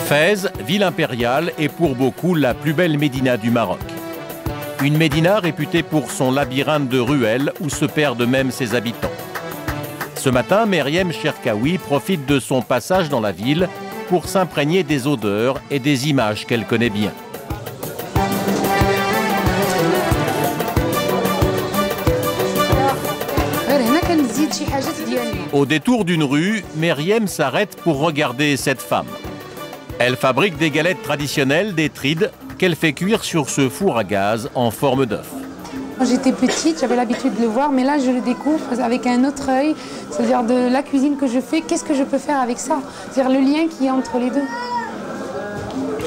Fès, ville impériale, est pour beaucoup la plus belle médina du Maroc. Une médina réputée pour son labyrinthe de ruelles où se perdent même ses habitants. Ce matin, Meriem Cherkaoui profite de son passage dans la ville pour s'imprégner des odeurs et des images qu'elle connaît bien. Au détour d'une rue, Meriem s'arrête pour regarder cette femme. Elle fabrique des galettes traditionnelles, des trides, qu'elle fait cuire sur ce four à gaz en forme d'œuf. Quand j'étais petite, j'avais l'habitude de le voir, mais là je le découvre avec un autre œil, c'est-à-dire de la cuisine que je fais, qu'est-ce que je peux faire avec ça? C'est-à-dire le lien qu'il y a entre les deux.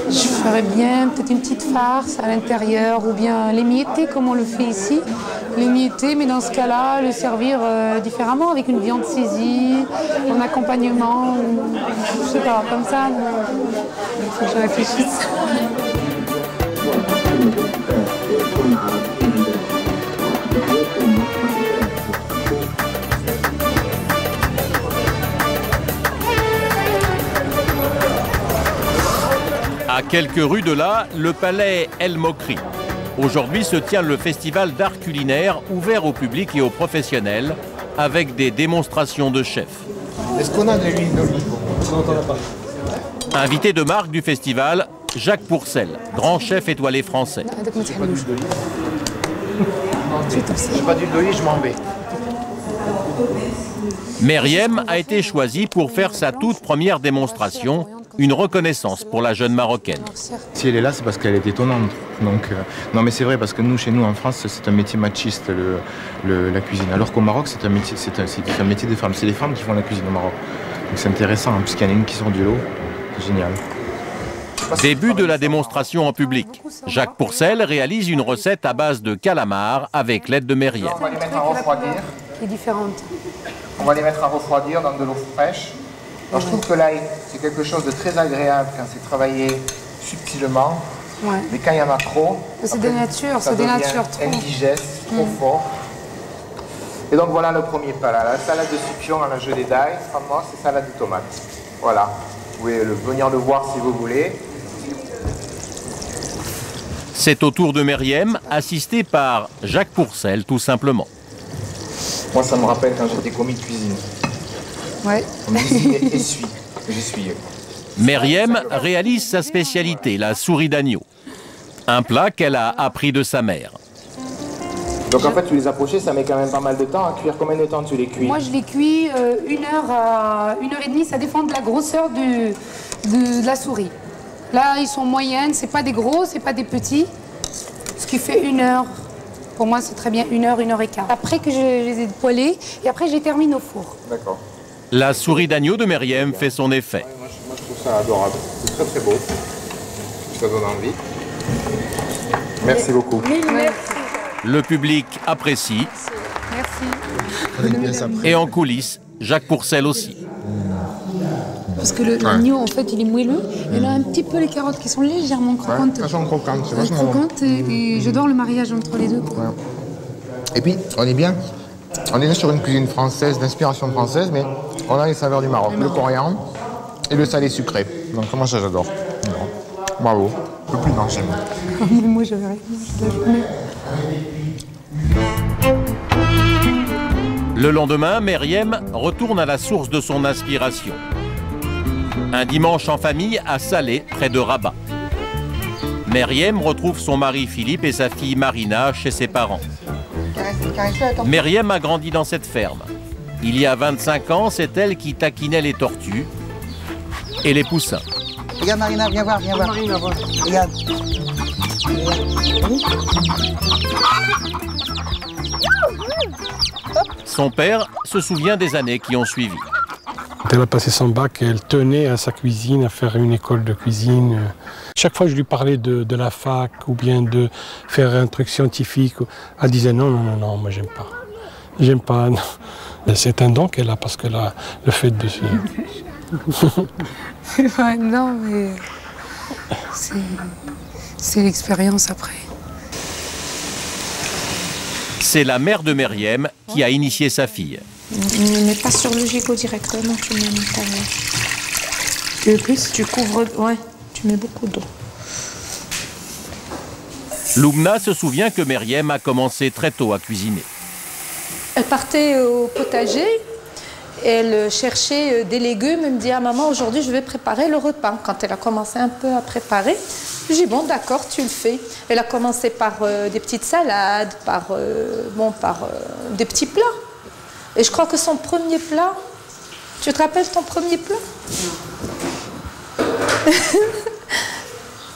Je ferais bien peut-être une petite farce à l'intérieur ou bien l'émietté comme on le fait ici. L'émietté, mais dans ce cas-là, le servir différemment avec une viande saisie, en accompagnement, je sais pas, comme ça. Il faut que je réfléchisse. À quelques rues de là, le palais El Mokri. Aujourd'hui se tient le festival d'art culinaire ouvert au public et aux professionnels avec des démonstrations de chefs. Est-ce qu'on a de l'huile d'olive? Invité de marque du festival, Jacques Pourcel, grand chef étoilé français. J'ai pas d'huile d'olive, je m'en vais. Meriem a été choisie pour faire sa toute première démonstration, une reconnaissance pour la jeune Marocaine. Si elle est là, c'est parce qu'elle est étonnante. Donc, non, mais c'est vrai, parce que nous, chez nous, en France, c'est un métier machiste, la cuisine. Alors qu'au Maroc, c'est un métier des femmes. C'est les femmes qui font la cuisine au Maroc. Donc c'est intéressant, hein, puisqu'il y en a une qui sort du lot. C'est génial. Début de la démonstration en public. Jacques Pourcel réalise une recette à base de calamars avec l'aide de Meriem. On va les mettre à refroidir. Qui est différente. On va les mettre à refroidir dans de l'eau fraîche. Alors, je trouve que l'ail, c'est quelque chose de très agréable quand c'est travaillé subtilement. Ouais. Mais quand il y en a trop, c'est des natures, c'est des natures trop indigeste, trop fort. Et donc voilà le premier plat là, la salade de succion à la gelée d'ail. Franchement, c'est salade de tomates. Voilà. Vous pouvez venir le voir si vous voulez. C'est au tour de Meriem, assistée par Jacques Pourcel, tout simplement. Moi, ça me rappelle quand j'étais commis de cuisine. Ouais. On me disait essuie. J'essuyais. Meriem réalise sa spécialité, la souris d'agneau. Un plat qu'elle a appris de sa mère. Donc en fait, tu les as pochés, ça met quand même pas mal de temps à cuire. Combien de temps tu les cuis? Moi, je les cuis 1 heure à 1h30. Ça dépend de la grosseur de la souris. Là, ils sont moyennes. C'est pas des gros, c'est pas des petits. Ce qui fait 1 heure. Pour moi, c'est très bien 1 heure, 1 heure et quart. Après que je les ai poêlés, et après, je les termine au four. D'accord. La souris d'agneau de Meriem fait son effet. Moi, je trouve ça adorable. C'est très très beau. Ça donne envie. Merci beaucoup. Merci. Le public apprécie. Merci. Et en coulisses, Jacques Pourcel aussi. Parce que l'agneau, en fait, il est moelleux. Et là, un petit peu les carottes qui sont légèrement croquantes. Elles sont croquantes, c'est vachement bon. Croquantes et j'adore le mariage entre les deux. Ouais. Et puis, on est bien sur une cuisine française, d'inspiration française, mais on a les saveurs du Maroc. Le coriandre et le salé sucré. Donc, moi, ça, j'adore. Bravo. Un peu plus d'enchaînement. Moi, j'avais rien. Le lendemain, Meriem retourne à la source de son inspiration. Un dimanche en famille à Salé, près de Rabat. Meriem retrouve son mari Philippe et sa fille Marina chez ses parents. Meriem a grandi dans cette ferme. Il y a 25 ans, c'est elle qui taquinait les tortues et les poussins. Regarde Marina, viens voir, Marina, regarde. Son père se souvient des années qui ont suivi. Quand elle a passé son bac, elle tenait à sa cuisine, à faire une école de cuisine. Chaque fois que je lui parlais de la fac ou bien de faire un truc scientifique, elle disait non, moi j'aime pas. J'aime pas. C'est un don qu'elle a parce que le fait de... Non, mais c'est l'expérience après. C'est la mère de Meriem qui a initié sa fille. Ne mets pas sur le gigot directement, tu mets Tu veux plus? Tu couvres, ouais, tu mets beaucoup d'eau. Loubna se souvient que Meriem a commencé très tôt à cuisiner. Elle partait au potager, elle cherchait des légumes, elle me dit « Ah maman, aujourd'hui je vais préparer le repas ». Quand elle a commencé un peu à préparer, je dis « Bon d'accord, tu le fais ». Elle a commencé par des petites salades, par des petits plats. Et je crois que son premier plat, tu te rappelles ton premier plat?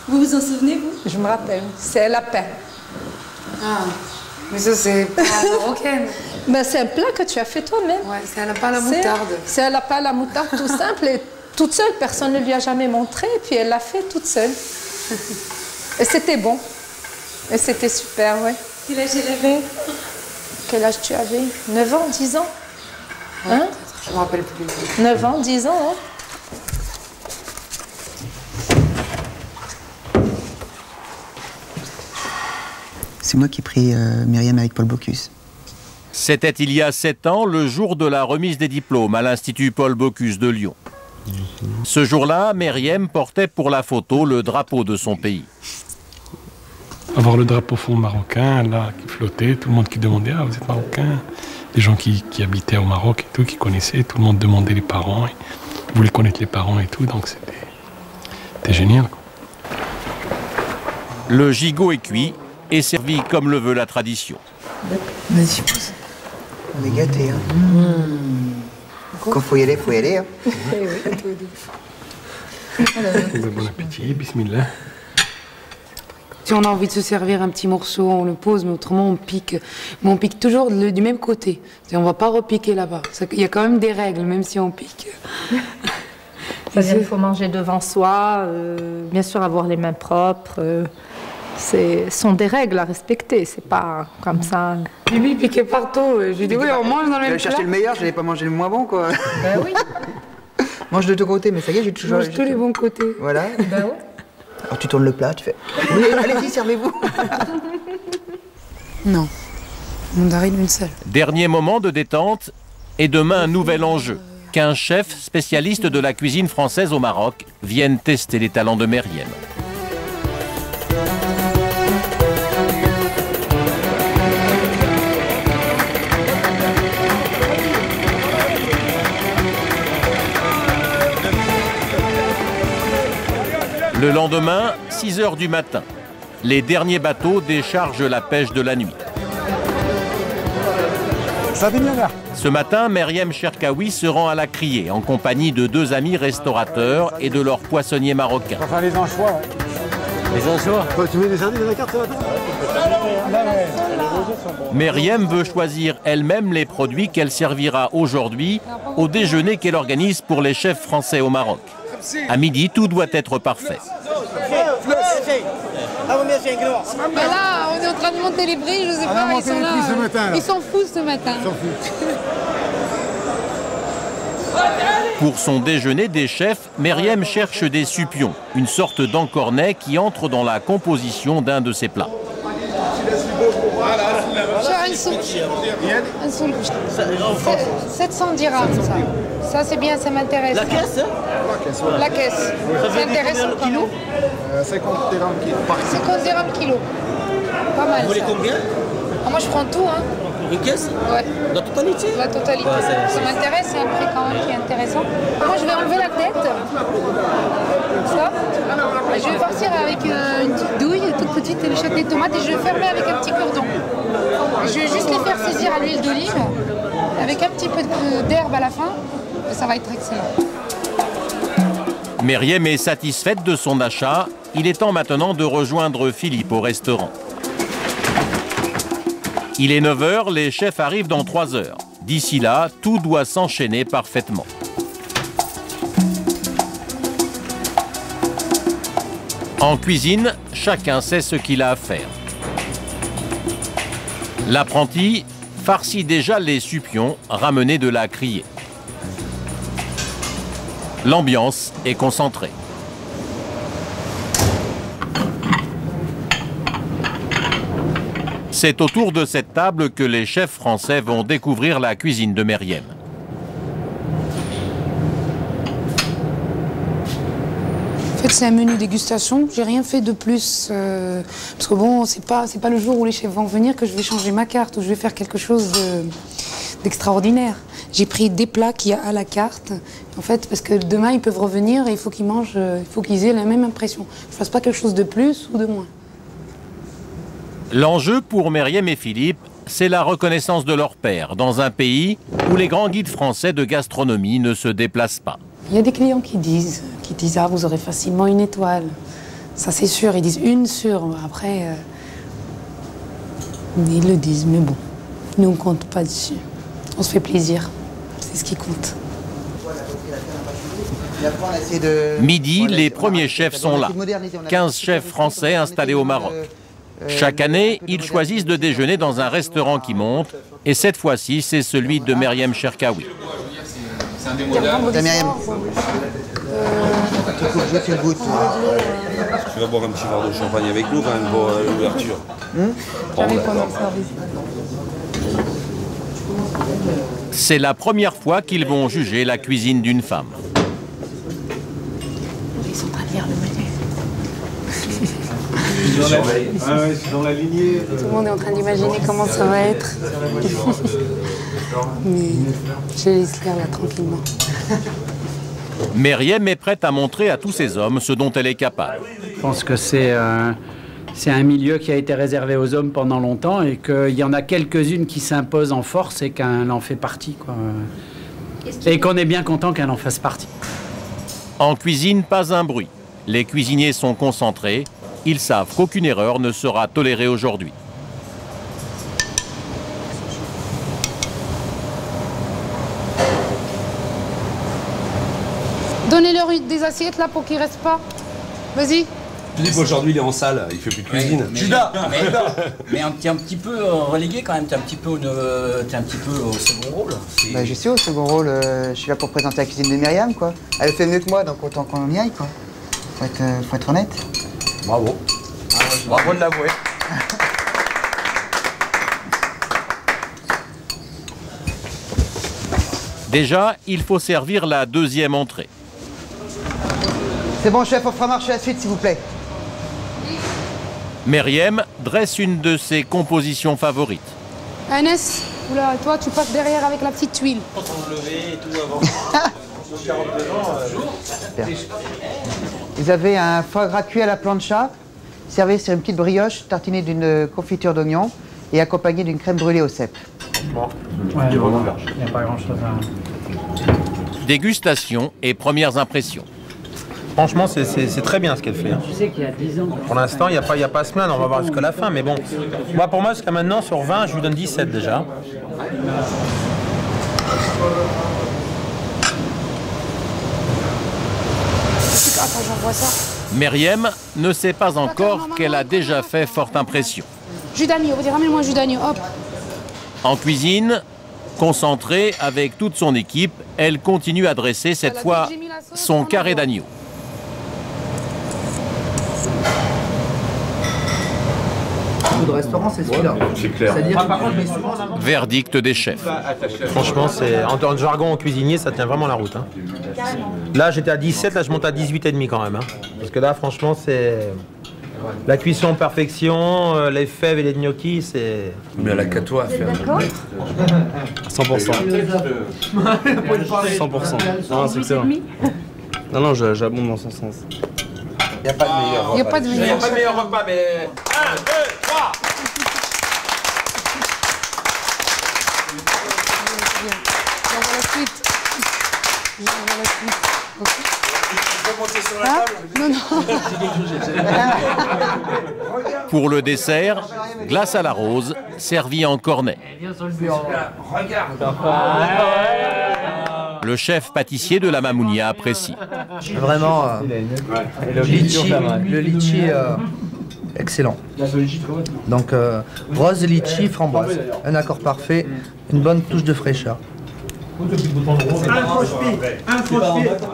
Vous vous en souvenez, vous? Je me rappelle, c'est la lapin. Ah, mais ça c'est pas marocaine. Ben, c'est un plat que tu as fait toi-même. Ouais, c'est un lapin à la moutarde. C'est un lapin à la moutarde tout simple et toute seule, personne ne lui a jamais montré, et puis elle l'a fait toute seule. Et c'était bon. Et c'était super, ouais. Quel âge elle avait? Quel âge tu avais? 9 ans, 10 ans? Ouais, Hein? je me rappelle plus. 9 ans, 10 ans, hein? C'est moi qui ai pris Meriem avec Paul Bocuse. C'était il y a 7 ans, le jour de la remise des diplômes à l'Institut Paul Bocuse de Lyon. Ce jour-là, Meriem portait pour la photo le drapeau de son pays. Avoir le drapeau fond marocain, là, qui flottait, tout le monde qui demandait « Ah, vous êtes marocain ?» Des gens qui habitaient au Maroc et tout, qui connaissaient, tout le monde demandait les parents, et voulait connaître les parents et tout, donc c'était génial, quoi. Le gigot est cuit et servi comme le veut la tradition. Vas-y, pose. On est gâtés, hein. Quand faut y aller, hein. Bon appétit, bismillah. Si on a envie de se servir un petit morceau, on le pose, mais autrement on pique. Mais on pique toujours du même côté. On ne va pas repiquer là-bas. Il y a quand même des règles, même si on pique. Il faut manger devant soi, bien sûr avoir les mains propres. Ce sont des règles à respecter, c'est pas comme ça. Bibi piquait partout. Je lui dis oui, on mange dans le même J'allais plat. chercher le meilleur, j'allais pas manger le moins bon, quoi. Ben oui. Mange de tous côtés, mais ça y est, j'ai Je toujours... mange tous les bons côtés. Voilà. Ben oui. Alors tu tournes le plat, tu fais... Oui, allez-y, servez-vous. Non, mandarine une seule. Dernier moment de détente et demain un nouvel enjeu. Qu'un chef spécialiste de la cuisine française au Maroc vienne tester les talents de Meriem. Le lendemain, 6 h du matin, les derniers bateaux déchargent la pêche de la nuit. Ce matin, Meriem Cherkaoui se rend à la Criée en compagnie de 2 amis restaurateurs et de leur poissonnier marocain. On va faire les anchois. Les anchois? Tu mets des sardines dans la carte, toi? Meriem veut choisir elle-même les produits qu'elle servira aujourd'hui au déjeuner qu'elle organise pour les chefs français au Maroc. À midi, tout doit être parfait. Mais là, on est en train de monter les prix, je sais pas, ils sont là. Ils s'en foutent ce matin. Pour son déjeuner des chefs, Meriem cherche des supions, une sorte d'encornet qui entre dans la composition d'un de ses plats. Un souk. 700 dirhams, ça. Ça, c'est bien, ça m'intéresse. La caisse, hein? La caisse. C'est intéressant quand même. 50 dirhams kilo. 50 dirhams kilo. Pas mal. Vous voulez combien? Moi, je prends tout, hein. Une caisse? Ouais. La totalité? La totalité. Ça m'intéresse, c'est un prix quand même qui est intéressant. Moi, je vais enlever la tête. Ça. Et je vais partir avec une petite douille toute petite et le châtelet de tomate et je vais fermer avec un petit cordon. Je vais juste les faire saisir à l'huile d'olive avec un petit peu d'herbe à la fin et ça va être excellent. Meriem est satisfaite de son achat. Il est temps maintenant de rejoindre Philippe au restaurant. Il est 9 h, les chefs arrivent dans 3 heures. D'ici là, tout doit s'enchaîner parfaitement. En cuisine, chacun sait ce qu'il a à faire. L'apprenti farcit déjà les supions ramenés de la Criée. L'ambiance est concentrée. C'est autour de cette table que les chefs français vont découvrir la cuisine de Meriem. En fait, c'est un menu dégustation. J'ai rien fait de plus. Parce que bon, c'est pas le jour où les chefs vont venir que je vais changer ma carte ou je vais faire quelque chose d'extraordinaire. J'ai pris des plats qu'il y a à la carte. En fait, parce que demain, ils peuvent revenir et il faut qu'ils mangent, il faut qu'ils aient la même impression. Je ne fasse pas quelque chose de plus ou de moins. L'enjeu pour Myriam et Philippe, c'est la reconnaissance de leur père dans un pays où les grands guides français de gastronomie ne se déplacent pas. Il y a des clients qui disent ah, vous aurez facilement une étoile. Ça, c'est sûr, ils disent une sur. Après, ils le disent, mais bon, nous, on ne compte pas dessus. On se fait plaisir, c'est ce qui compte. Midi, les premiers chefs sont là. 15 chefs français installés au Maroc. Chaque année, ils choisissent de déjeuner dans un restaurant qui monte. Et cette fois-ci, c'est celui de Myriam Cherkaoui. Tu vas boire un petit verre de champagne avec nous quand même pour l'ouverture. C'est la première fois qu'ils vont juger la cuisine d'une femme. Ils sont en train de lire le menu. C'est dans la lignée. Tout le monde est en train d'imaginer comment ça va être. Mais je laisse lire là tranquillement. Myriam est prête à montrer à tous ces hommes ce dont elle est capable. Je pense que c'est un milieu qui a été réservé aux hommes pendant longtemps et qu'il y en a quelques-unes qui s'imposent en force et qu'elle en fait partie, quoi. Et qu'on est bien content qu'elle en fasse partie. En cuisine, pas un bruit. Les cuisiniers sont concentrés. Ils savent qu'aucune erreur ne sera tolérée aujourd'hui. Donnez-leur des assiettes là pour qu'ils ne restent pas. Vas-y. Philippe, aujourd'hui, il est en salle, il fait plus de cuisine. Judas, mais t'es un petit peu relégué quand même, t'es un petit peu au second rôle. Bah, je suis au second rôle, je suis là pour présenter la cuisine de Myriam, quoi. Elle le fait mieux que moi, donc autant qu'on y aille, quoi. Faut être honnête. Bravo. Bravo de l'avouer. Déjà, il faut servir la deuxième entrée. C'est bon, chef, on fera marcher la suite, s'il vous plaît. Myriam dresse une de ses compositions favorites. Agnès, oula, toi, tu passes derrière avec la petite tuile. Super. Vous avez un foie gras cuit à la plancha, servi sur une petite brioche tartinée d'une confiture d'oignon et accompagné d'une crème brûlée au cèpe. Ouais, il n'y a pas grand-chose à... Dégustation et premières impressions. Franchement, c'est très bien ce qu'elle fait. Tu sais qu'il y a 10 ans... Pour l'instant, il n'y a pas à se plaindre, on va voir jusqu'à la fin. Mais bon, moi, pour moi, jusqu'à maintenant, sur 20, je lui donne 17 déjà. Attends, j'envoie ça. Myriam ne sait pas encore qu'elle a déjà fait forte impression. Jus d'agneau, vous dire, ramène-moi un jus d'agneau, hop. En cuisine, concentrée avec toute son équipe, elle continue à dresser cette fois son carré d'agneau. De restaurant, c'est celui-là. C'est clair. Verdict des chefs. Franchement, en jargon en cuisinier, ça tient vraiment la route. Hein. Là, j'étais à 17, là, je monte à 18,5 quand même. Hein. Parce que là, franchement, c'est... La cuisson en perfection, les fèves et les gnocchis, c'est... Mais elle a qu'à toi à faire. 100%. 100%. Non, c'est excellent. Non, j'abonde dans son sens. Il n'y a pas de meilleur repas. Il n'y a pas de meilleur. Il n'y a pas de meilleur repas, mais... 1, 2, 3 J'envoie la suite. J'envoie la suite. Ok. Tu peux monter sur la Ah, table? non. Pour le dessert, glace à la rose, servie en cornet. Le chef pâtissier de la Mamounia apprécie. Vraiment, le litchi, excellent. Donc, rose, litchi, framboise. Un accord parfait, une bonne touche de fraîcheur.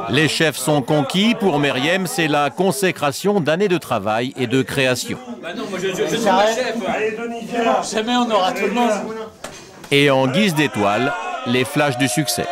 Les chefs sont conquis. Pour Myriam, c'est la consécration d'années de travail et de création. Jamais on aura tout le monde. Et en guise d'étoile, les flashs du succès.